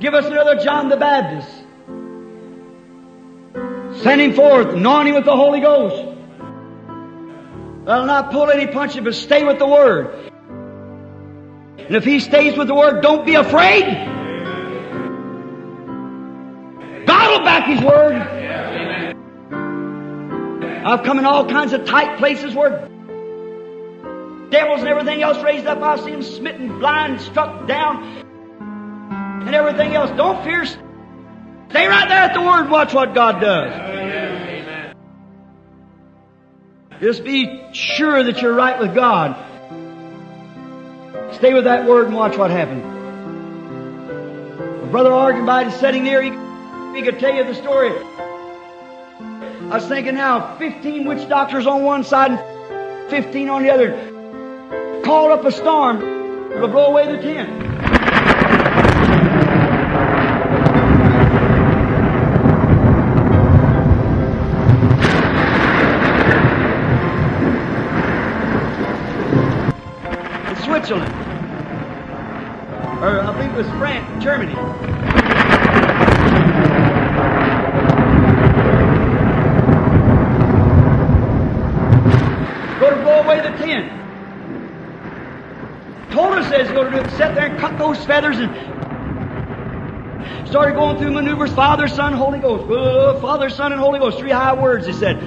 Give us another John the Baptist. Send him forth, anoint him with the Holy Ghost. That'll not pull any punches, but stay with the Word. And if he stays with the Word, don't be afraid. God will back His Word. I've come in all kinds of tight places where devils and everything else raised up. I've seen them smitten, blind, struck down, and everything else. Don't fear. Stay right there at the Word and watch what God does. Amen. Just be sure that you're right with God. Stay with that Word and watch what happens. Brother Argenbite is sitting there. He could tell you the story. I was thinking now, 15 witch doctors on one side and 15 on the other. Called up a storm. It'll blow away the tent. In Switzerland. Or I think it was France, Germany. Going to blow away the tent. Told us that he's going to do it. Sit there and cut those feathers and started going through maneuvers. Father, Son, Holy Ghost. Father, Son, and Holy Ghost. 3 high words, he said.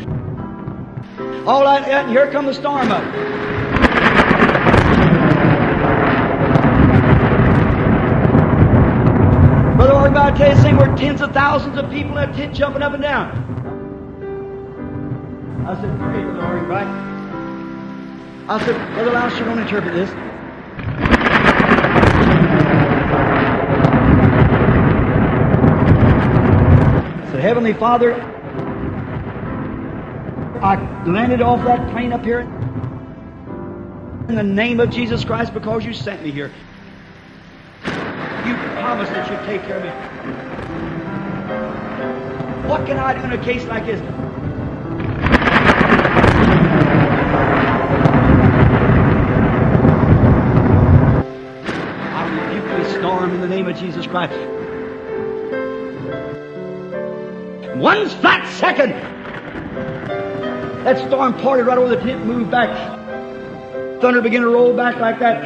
All like that, and here come the storm up. Brother Organ, I tell you, saying we're tens of thousands of people in a tent jumping up and down. I said, great, Brother Organ, right? I said, Brother Louster, don't interpret this. I said, Heavenly Father, I landed off that plane up here in the name of Jesus Christ because you sent me here. You promised that you'd take care of me. What can I do in a case like this? In the name of Jesus Christ. One flat second, that storm parted right over the tent, moved back. Thunder began to roll back like that.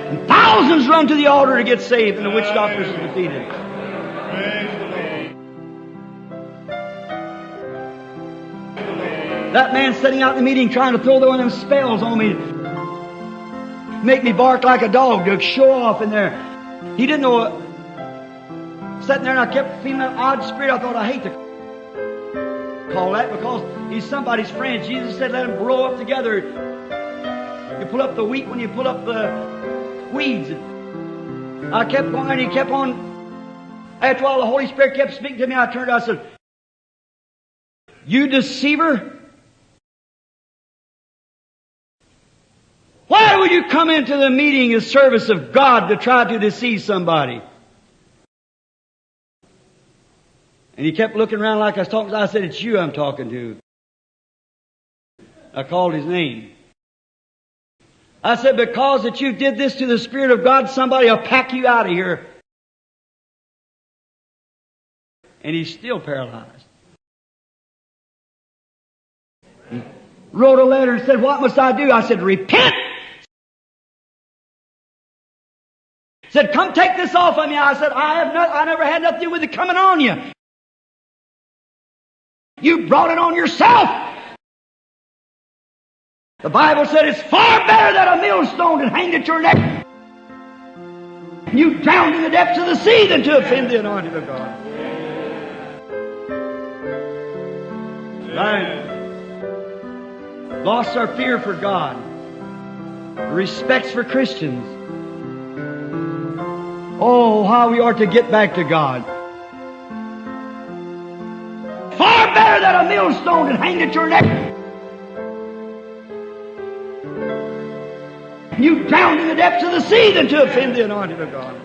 And thousands run to the altar to get saved, and the witch doctors are defeated. That man sitting out in the meeting trying to throw one of them spells on me, make me bark like a dog to show off in there. He didn't know it. Sitting there and I kept feeling that odd spirit. I thought, I hate to call that because he's somebody's friend. Jesus said, let them grow up together. You pull up the wheat when you pull up the weeds. I kept going and he kept on. After all, the Holy Spirit kept speaking to me. I turned, I said, you deceiver. Why would you come into the meeting and service of God to try to deceive somebody? And he kept looking around like I was talking. I said, it's you I'm talking to. I called his name. I said, because that you did this to the Spirit of God, somebody will pack you out of here. And he's still paralyzed. He wrote a letter and said, what must I do? I said, repent. Said, come take this off of me. I said, I never had nothing to do with it coming on you. You brought it on yourself. The Bible said it's far better than a millstone that hanged at your neck. You drowned in the depths of the sea than to offend the anointed of God. Right. Lost our fear for God, respects for Christians. Oh, how we are to get back to God. Far better than a millstone that hanged at your neck. You drowned in the depths of the sea than to offend the anointed of God.